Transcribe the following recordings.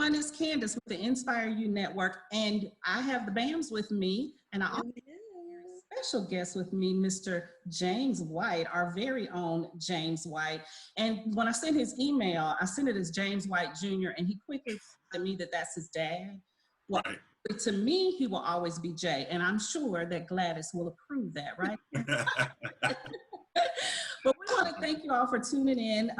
everyone. It's Candace with the Inspire You Network, and I have the BAMs with me, and I also have a special guest with me, Mr. James White, our very own James White. And when I sent his email, I sent it as James White Jr., and he quickly told me that that's his dad. Well, right. to me, he will always be Jay, and I'm sure that Gladys will approve that, right? But we want to thank you all for tuning in.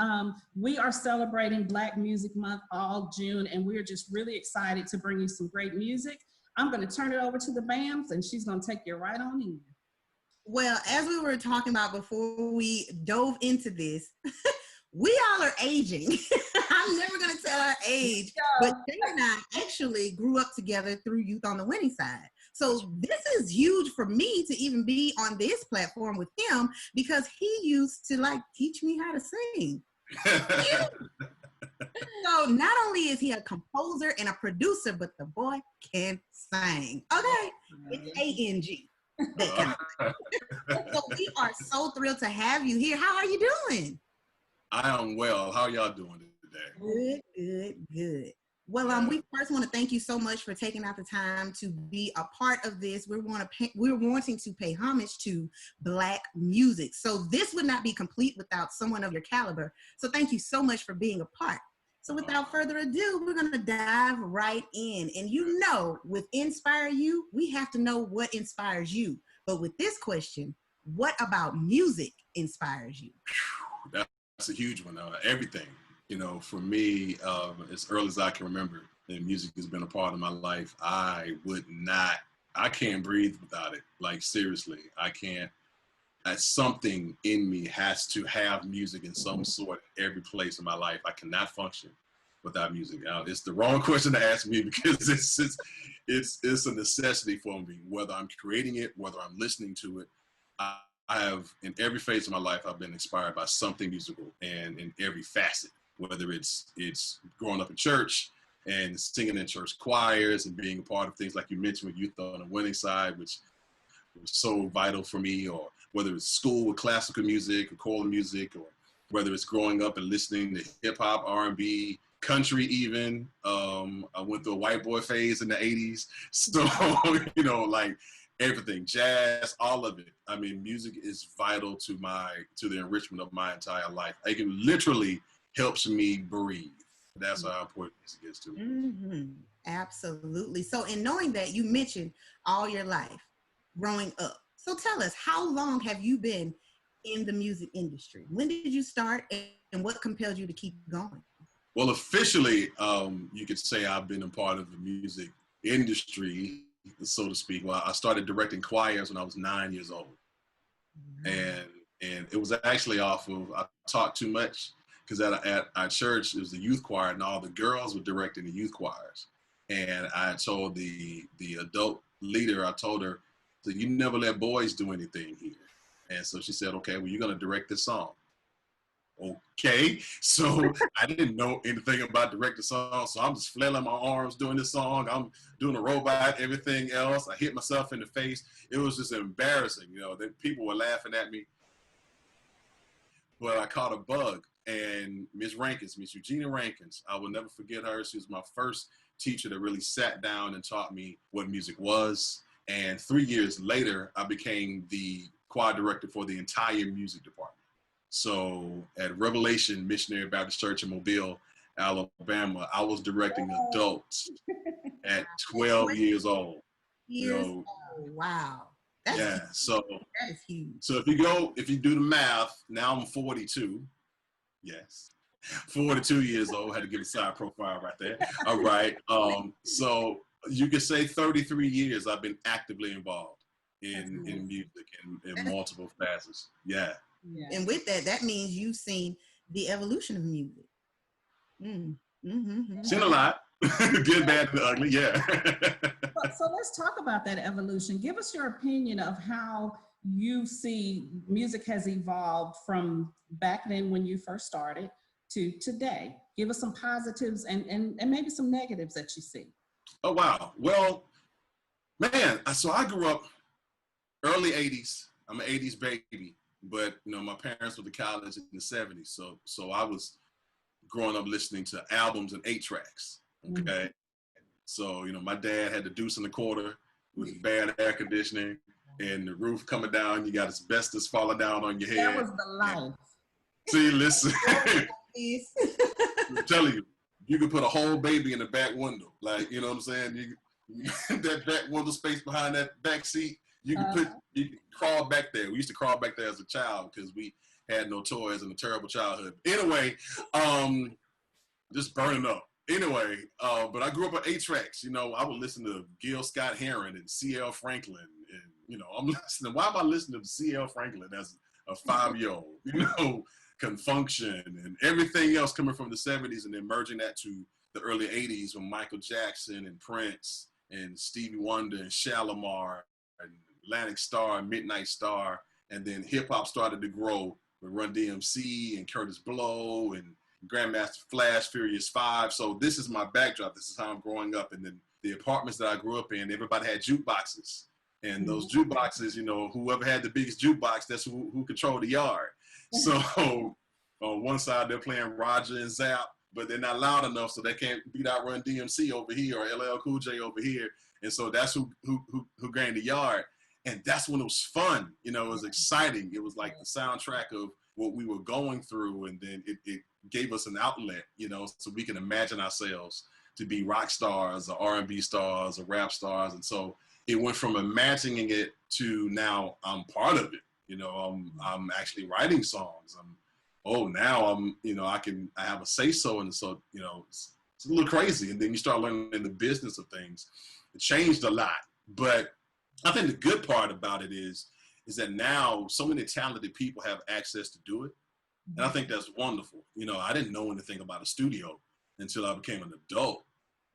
We are celebrating Black Music Month all June, and we're just really excited to bring you some great music. I'm going to turn it over to the BAMs, and she's going to take you right on in. Well, as we were talking about before we dove into this, we all are aging. I'm never going to tell our age, but Jay and I actually grew up together through Youth on the Winning Side. So this is huge for me to even be on this platform with him because he used to like teach me how to sing. So not only is he a composer and a producer, but the boy can sing. Okay, it's A-N-G. So we are so thrilled to have you here. How are you doing? I am well. How y'all doing today? Good. Well, we first want to thank you so much for taking out the time to be a part of this. We're wanting to pay homage to Black music. So this would not be complete without someone of your caliber. So thank you so much for being a part. So without further ado, we're going to dive right in. And you know, with Inspire You, we have to know what inspires you. But with this question, what about music inspires you? That's a huge one. Everything. You know, for me, as early as I can remember, and music has been a part of my life. I can't breathe without it. Like, seriously, I can't. Something in me has to have music in some sort every place in my life. I cannot function without music. It's the wrong question to ask me because it's a necessity for me, whether I'm creating it, whether I'm listening to it. I have, in every phase of my life, I've been inspired by something musical, and in every facet. Whether it's growing up in church and singing in church choirs and being a part of things like you mentioned with Youth on the Winning Side, which was so vital for me, or whether it's school with classical music or choral music, or whether it's growing up and listening to hip hop, R&B, country even. I went through a white boy phase in the 80s. So, you know, like everything, jazz, all of it. I mean, music is vital to the enrichment of my entire life. I can literally helps me breathe. That's how important music is to me. Mm-hmm. Absolutely. So in knowing that, you mentioned all your life growing up. So tell us, how long have you been in the music industry? When did you start, and what compelled you to keep going? Well, officially, you could say I've been a part of the music industry, so to speak. Well, I started directing choirs when I was 9 years old. Mm-hmm. And it was actually off of, I talked too much. Because at our church, it was the youth choir, and all the girls were directing the youth choirs. And I told the adult leader, I told her, so you never let boys do anything here. And so she said, okay, well, you're going to direct this song. Okay. So I didn't know anything about directing songs. So I'm just flailing my arms doing this song. I'm doing a robot, everything else. I hit myself in the face. It was just embarrassing. You know, that people were laughing at me. But I caught a bug. And Miss Eugenia Rankins, I will never forget her. She was my first teacher that really sat down and taught me what music was. And 3 years later, I became the choir director for the entire music department. So at Revelation Missionary Baptist Church in Mobile, Alabama, I was directing adults at 12 years old. Wow. So that is huge. So if you do the math, now I'm 42. Yes. 42 years old. Had to give a side profile right there. All right. So you could say 33 years I've been actively involved in music in multiple facets. Yeah. And with that means you've seen the evolution of music. Seen a lot. Good, bad, and ugly. Yeah. So let's talk about that evolution. Give us your opinion of how you see music has evolved from back then when you first started to today. Give us some positives and maybe some negatives that you see. Oh, wow. Well, man, so I grew up early 80s. I'm an 80s baby, but you know, my parents went to college in the 70s. So I was growing up listening to albums and 8 tracks. Okay. So, you know, my dad had the deuce in the quarter with bad air conditioning and the roof coming down. You got asbestos falling down on your head. That was the life. See, listen, Yes. I'm telling you, you could put a whole baby in the back window. Like, you know what I'm saying? That back window space behind that back seat, you could crawl back there. We used to crawl back there as a child because we had no toys and a terrible childhood. Anyway, just burning up. Anyway, but I grew up on 8-tracks. You know, I would listen to Gil Scott-Heron and C.L. Franklin. And, you know, I'm listening. Why am I listening to C.L. Franklin as a 5-year-old? You know, Confunction and everything else coming from the 70s and then merging that to the early 80s when Michael Jackson and Prince and Stevie Wonder and Shalimar and Atlantic Starr and Midnight Star. And then hip-hop started to grow with Run DMC and Curtis Blow and Grandmaster Flash, Furious 5. So this is my backdrop. This is how I'm growing up. And then the apartments that I grew up in, everybody had jukeboxes. And those jukeboxes, you know, whoever had the biggest jukebox, that's who controlled the yard. So on one side, they're playing Roger and Zapp, but they're not loud enough, so they can't beat out Run DMC over here or LL Cool J over here. And so that's who gained the yard. And that's when it was fun. You know, it was exciting. It was like the soundtrack of what we were going through. And then it gave us an outlet, you know, so we can imagine ourselves to be rock stars or R&B stars or rap stars. And so it went from imagining it to now I'm part of it. You know, I'm actually writing songs. Now I'm, you know, I have a say so. And so, you know, it's a little crazy. And then you start learning the business of things. It changed a lot. But I think the good part about it is that now so many talented people have access to do it. And I think that's wonderful. You know, I didn't know anything about a studio until I became an adult.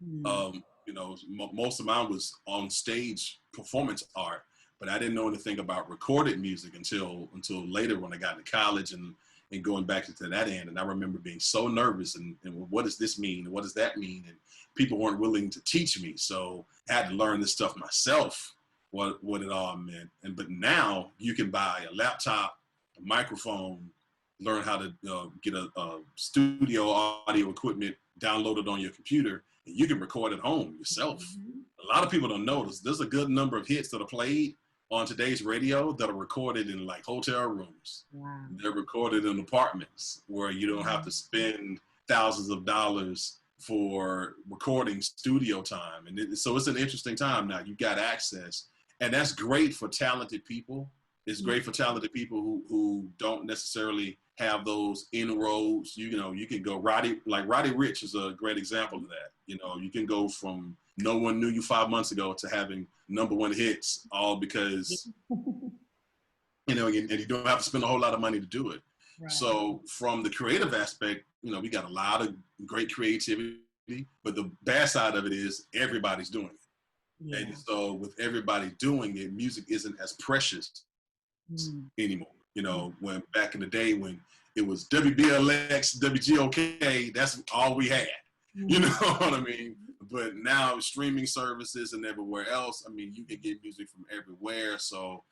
You know, most of mine was on stage performance art, but I didn't know anything about recorded music until later when I got into college and going back to that end. And I remember being so nervous and what does this mean? What does that mean? And people weren't willing to teach me. So I had to learn this stuff myself, what it all meant. But now you can buy a laptop, a microphone, learn how to get a studio audio equipment downloaded on your computer, and you can record at home yourself. A lot of people don't know this. There's a good number of hits that are played on today's radio that are recorded in like hotel rooms. Wow. They're recorded in apartments where you don't have to spend thousands of dollars for recording studio time. And so it's an interesting time now. You've got access. And that's great for talented people. It's great for talented people who don't necessarily have those inroads. You know, you can go Roddy Ricch is a great example of that. You know, you can go from no one knew you 5 months ago to having #1 hits, all because, you know, and you don't have to spend a whole lot of money to do it. Right. So from the creative aspect, you know, we got a lot of great creativity, but the bad side of it is everybody's doing it. Yeah. And so with everybody doing it, music isn't as precious anymore. You know, when back in the day when it was WBLX, WGOK, that's all we had. You know what I mean? But now streaming services and everywhere else, I mean, you can get music from everywhere. So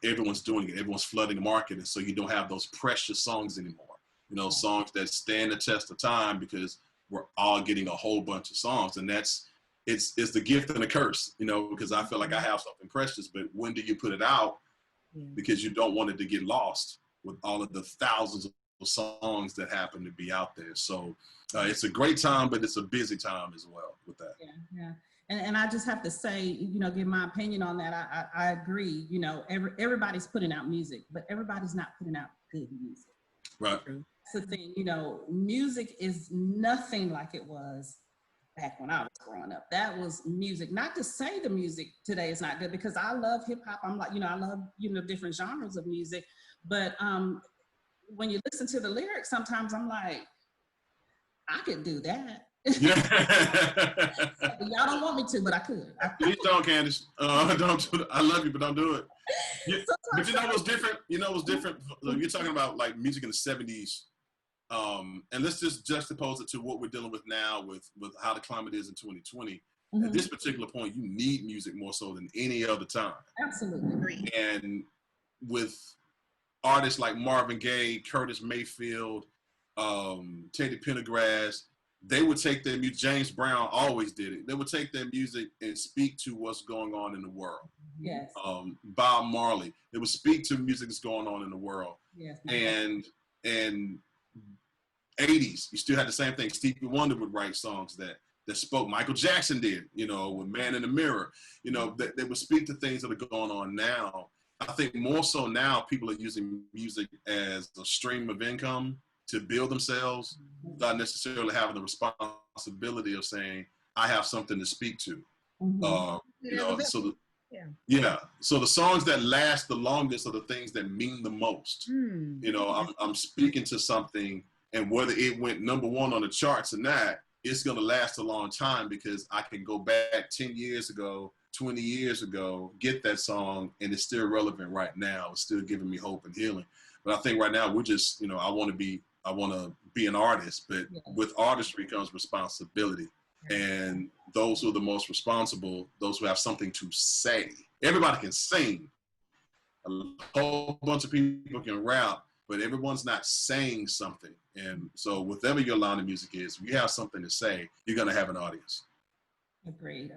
everyone's doing it. Everyone's flooding the market. And so you don't have those precious songs anymore. You know, songs that stand the test of time because we're all getting a whole bunch of songs. And it's the gift and the curse, you know, because I feel like I have something precious, but when do you put it out? Because you don't want it to get lost with all of the thousands of songs that happen to be out there. So it's a great time, but it's a busy time as well with that. Yeah. And I just have to say, you know, give my opinion on that. I agree. You know, everybody's putting out music, but everybody's not putting out good music. Right. That's the thing. You know, music is nothing like it was back when I was growing up. That was music. Not to say the music today is not good, because I love hip hop. I'm like, you know, I love, you know, different genres of music. But when you listen to the lyrics, sometimes I'm like, I could do that. Y'all don't want me to, but I could. Please don't, Candace. Don't do it. I love you, but don't do it. But you know what's different? You know what's different? You're talking about like music in the 70s. And let's just juxtapose it to what we're dealing with now with how the climate is in 2020. At this particular point, you need music more so than any other time. Absolutely. And with artists like Marvin Gaye, Curtis Mayfield, Teddy Pendergrass, they would take their music. James Brown always did it. They would take their music and speak to what's going on in the world. Yes. Bob Marley, they would speak to music that's going on in the world. Yes. And 80s, you still had the same thing. Stevie Wonder would write songs that spoke. Michael Jackson did, with Man in the Mirror. They would speak to things that are going on now. I think more so now people are using music as a stream of income to build themselves without necessarily having the responsibility of saying, I have something to speak to. So the songs that last the longest are the things that mean the most. I'm speaking to something, and whether it went number one on the charts or not, it's going to last a long time because I can go back 10 years ago, 20 years ago, get that song, and it's still relevant right now. It's still giving me hope and healing. But I think right now we're just, I want to be an artist, but with artistry comes responsibility. And those who are the most responsible, those who have something to say. Everybody can sing. A whole bunch of people can rap, but everyone's not saying something. And so whatever your line of music is, if you have something to say, you're going to have an audience. Agreed.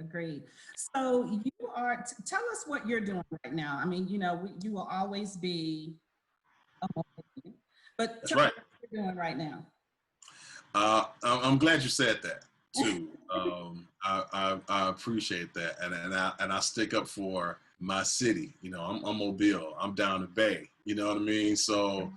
So you are, tell us what you're doing right now. I mean, you will always be a motivator, but tell us what you're doing right now. I'm glad you said that too. I appreciate that. And I stick up for my city. I'm Mobile. I'm down the Bay. You know what I mean? So,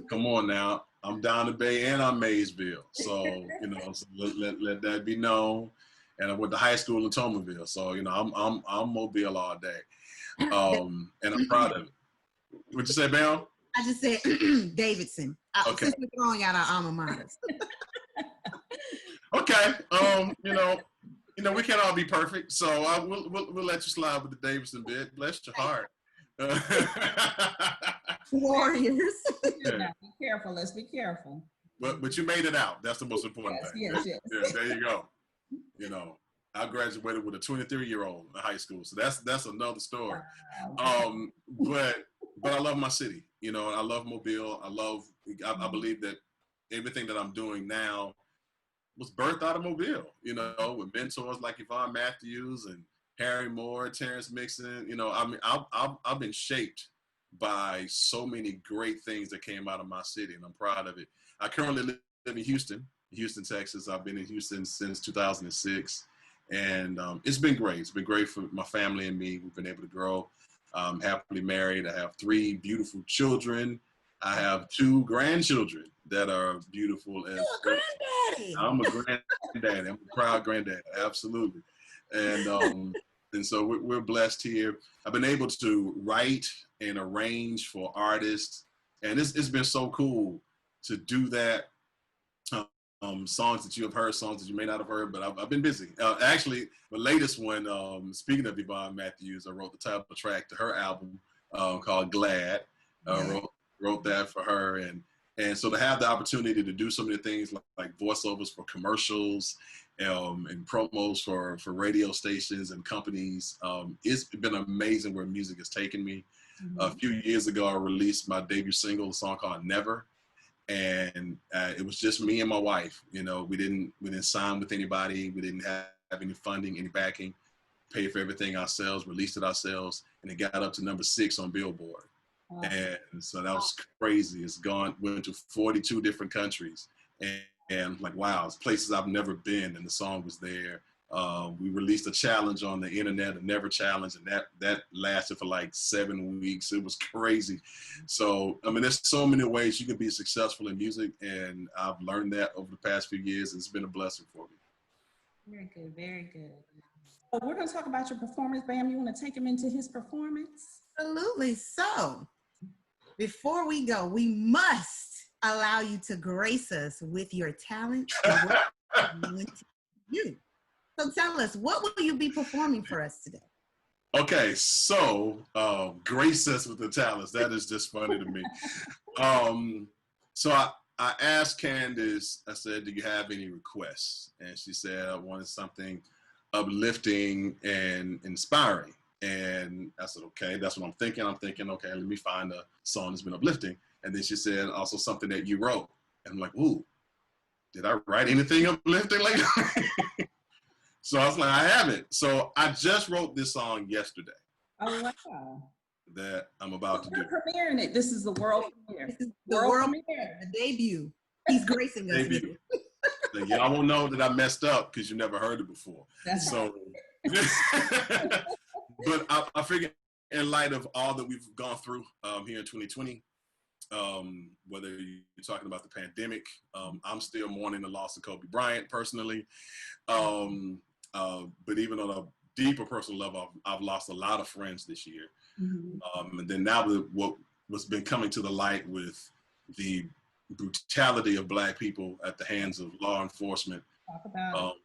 come on now. I'm down the Bay and I'm Maysville. So, so let that be known. And I went to high school in Tomerville. So, I'm Mobile all day. And I'm proud of it. What'd you say, Bam? I just said Davidson. Okay. Since we're throwing out our alma maters. Okay. We can't all be perfect. So we'll let you slide with the Davidson bit. Bless your heart. Warriors. Be careful. Let's be careful. But you made it out. That's the most important thing. Yes. Yeah, there you go. I graduated with a 23-year-old in high school, so that's another story. But I love my city. I love Mobile. I believe that everything that I'm doing now was birthed out of Mobile. With mentors like Yvonne Matthews and Harry Moore, Terrence Mixon. I've been shaped by so many great things that came out of my city, and I'm proud of it. I currently live in Houston, Texas. I've been in Houston since 2006, and it's been great. It's been great for my family and me. We've been able to grow. I'm happily married. I have 3 beautiful children. I have 2 grandchildren that are beautiful. You're a granddaddy. I'm a granddaddy. I'm a proud granddaddy. Absolutely. And so we're blessed here. I've been able to write and arrange for artists, and it's been so cool to do that. Songs that you have heard, songs that you may not have heard, but I've been busy. Actually, the latest one, speaking of Yvonne Matthews, I wrote the title track to her album called Glad. Wrote that for her, and so to have the opportunity to do so many things like voiceovers for commercials and promos for radio stations and companies, it's been amazing where music has taken me. A few years ago, I released my debut single, a song called Never. And it was just me and my wife. We didn't sign with anybody. We didn't have any funding, any backing. Paid for everything ourselves, released it ourselves, and it got up to number 6 on Billboard. Wow. And so that was crazy. Went to 42 different countries, and like, wow, it's places I've never been, and the song was there. We released a challenge on the internet, a Never Challenge, and that lasted for like 7 weeks. It was crazy. So, there's so many ways you can be successful in music, and I've learned that over the past few years. It's been a blessing for me. Very good. So we're going to talk about your performance. Bam, you want to take him into his performance? Absolutely. So, before we go, we must allow you to grace us with your talent and what you. So tell us, what will you be performing for us today? Okay, so grace us with the talents. That is just funny to me. So I asked Candace, I said, do you have any requests? And she said, I wanted something uplifting and inspiring. And I said, okay, that's what I'm thinking. I'm thinking, okay, let me find a song that's been uplifting. And then she said, also something that you wrote. And I'm like, ooh, did I write anything uplifting lately? So I was like, I haven't. So I just wrote this song yesterday. Oh, wow. That I'm about to do. We're premiering it. This is the world premiere. This is the world premiere, the debut. He's gracing us with it. So y'all won't know that I messed up because you never heard it before. That's so, but I figured in light of all that we've gone through here in 2020, whether you're talking about the pandemic, I'm still mourning the loss of Kobe Bryant personally. But even on a deeper personal level, I've lost a lot of friends this year. Mm-hmm. And then now with what's been coming to the light with the brutality of Black people at the hands of law enforcement,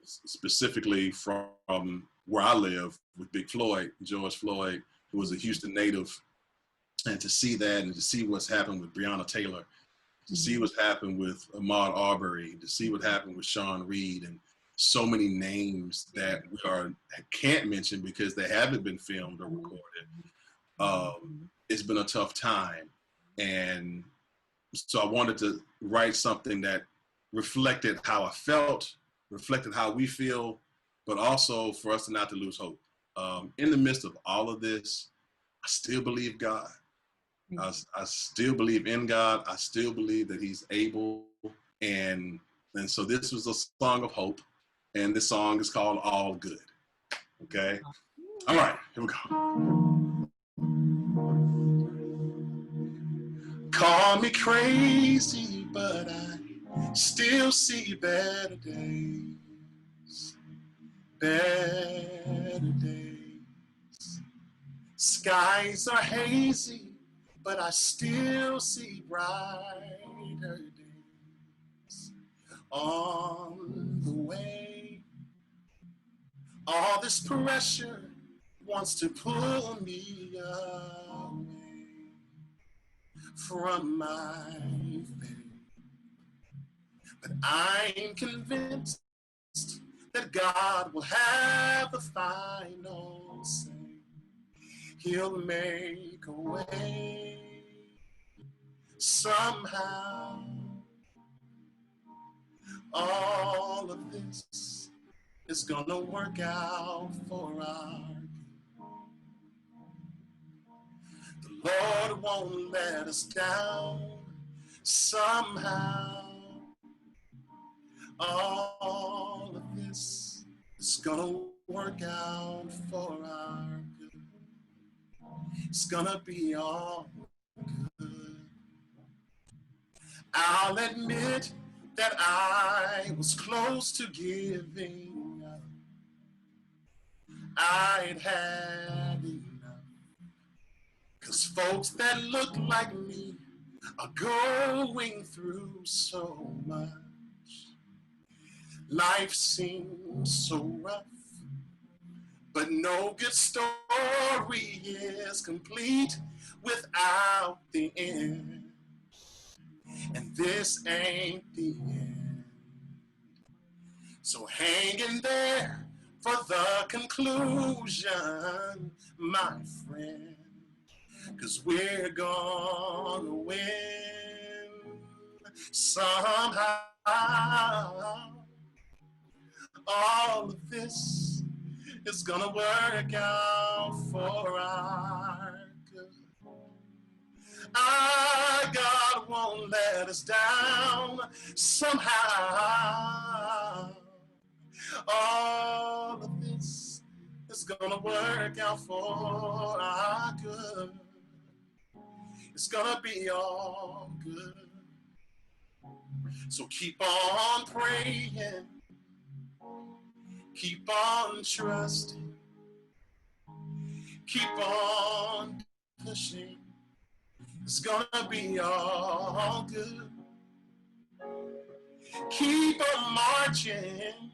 specifically from where I live with Big Floyd, George Floyd, who was a Houston native. And to see that and to see what's happened with Breonna Taylor, to see what's happened with Ahmaud Arbery, to see what happened with Sean Reed, and so many names that we can't mention because they haven't been filmed or recorded. It's been a tough time. And so I wanted to write something that reflected how I felt, reflected how we feel, but also for us not to lose hope. In the midst of all of this, I still believe God. I still believe in God. I still believe that He's able. And so this was a song of hope. And this song is called All Good. Okay? All right, here we go. Call me crazy, but I still see better days. Better days. Skies are hazy, but I still see brighter days on the way. All this pressure wants to pull me away from my faith, but I'm convinced that God will have the final say. He'll make a way somehow. All of this is gonna work out for our good. The Lord won't let us down somehow. All of this is gonna work out for our good. It's gonna be all good. I'll admit that I was close to giving up. I'd had enough. 'Cause folks that look like me are going through so much. Life seems so rough, but no good story is complete without the end. And this ain't the end. So hang in there for the conclusion, my friend. 'Cause we're gonna win somehow. All of this is gonna work out for our good. Our God won't let us down somehow. All of this is gonna work out for our good. It's gonna be all good. So keep on praying. Keep on trusting. Keep on pushing. It's gonna be all good. Keep on marching,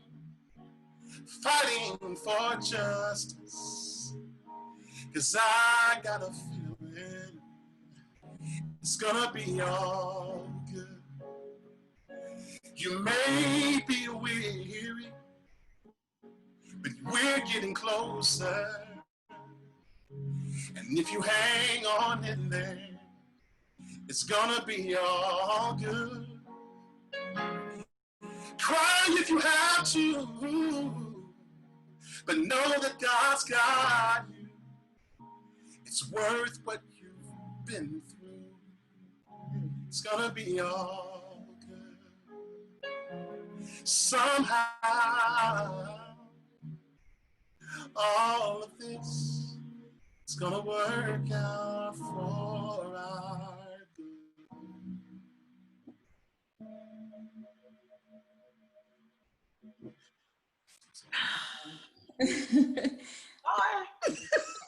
fighting for justice. 'Cause I got a feeling it's gonna be all good. You may be weary, but we're getting closer. And if you hang on in there, it's gonna be all good. Cry if you have to, but know that God's got you. It's worth what you've been through. It's gonna be all good. Somehow, all of this is gonna work out for our good.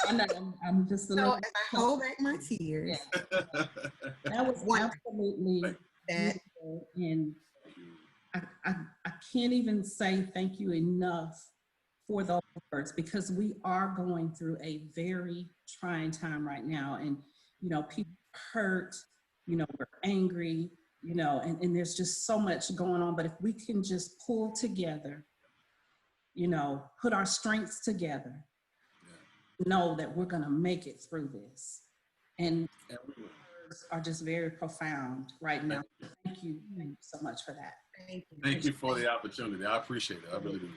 I know, I'm just a So little. as I hold back my tears, That was absolutely that beautiful, and I can't even say thank you enough for those words, because we are going through a very trying time right now, and people are hurt, we're angry, and there's just so much going on. But if we can just pull together, put our strengths together, know that we're going to make it through this. And words are just very profound right now. Thank you so much for that. Thank you for the opportunity. I appreciate it. I really do.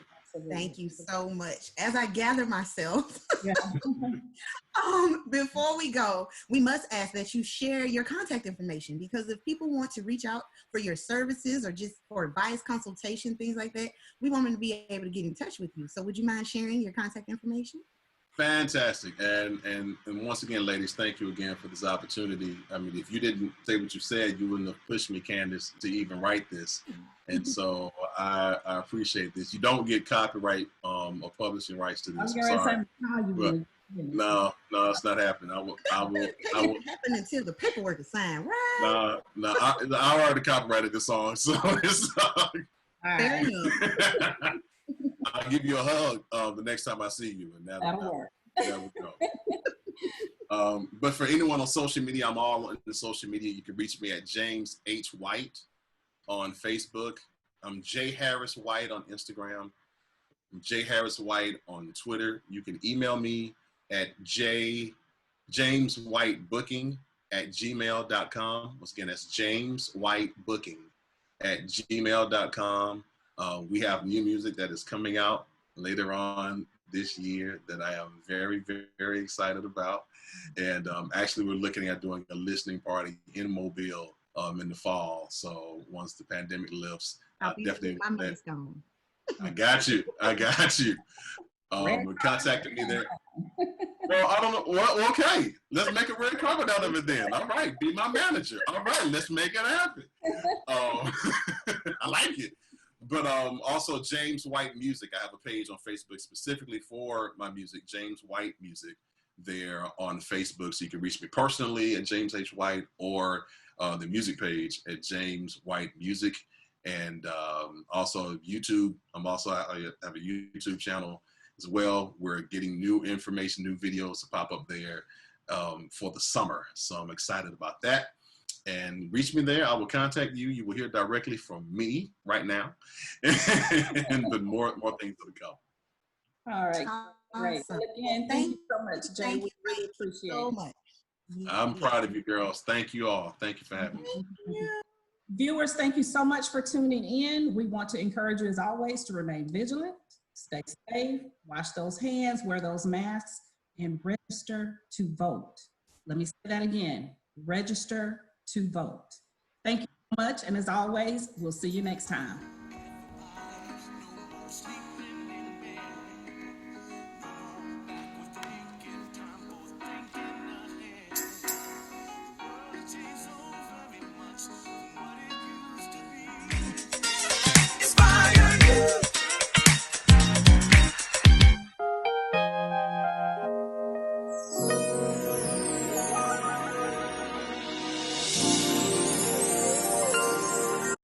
Thank you so much. As I gather myself, Yeah. before we go, we must ask that you share your contact information, because if people want to reach out for your services or just for advice, consultation, things like that, we want them to be able to get in touch with you. So would you mind sharing your contact information? Fantastic. And once again, ladies, thank you again for this opportunity. I mean, if you didn't say what you said, you wouldn't have pushed me, Candace, to even write this. And so I appreciate this. You don't get copyright or publishing rights to this. I'm sorry. No, it's not happening. I will. It doesn't happen until the paperwork is signed, right? No, I already copyrighted the song, so it's Fair enough. I'll give you a hug the next time I see you, and that'll work. There we go. But for anyone on social media, I'm all on the social media. You can reach me at James H. White on Facebook. I'm J. Harris White on Instagram. I'm J. Harris White on Twitter. You can email me at jameswhitebooking@gmail.com. Once again, that's jameswhitebooking@gmail.com. We have new music that is coming out later on this year that I am very, very, very excited about. And actually, we're looking at doing a listening party in Mobile in the fall. So once the pandemic lifts, definitely. I got you. Contacted me there. Well, I don't know. Well, okay. Let's make a red carpet out of it then. All right. Be my manager. All right. Let's make it happen. I like it. But also James White Music. I have a page on Facebook specifically for my music, James White Music, there on Facebook. So you can reach me personally at James H. White, or the music page at James White Music. And also YouTube. I have a YouTube channel as well. We're getting new information, new videos to pop up there for the summer. So I'm excited about that. And reach me there. I will contact you. You will hear directly from me right now. But more things to come. All right. Great. Well, again, thank you so much, Jay. Thank we really appreciate so it. much. I'm proud of you, girls. Thank you all. Thank you for having me. Viewers, thank you so much for tuning in. We want to encourage you, as always, to remain vigilant, stay safe, wash those hands, wear those masks, and register to vote. Let me say that again. Register to vote. Thank you so much. And as always, we'll see you next time.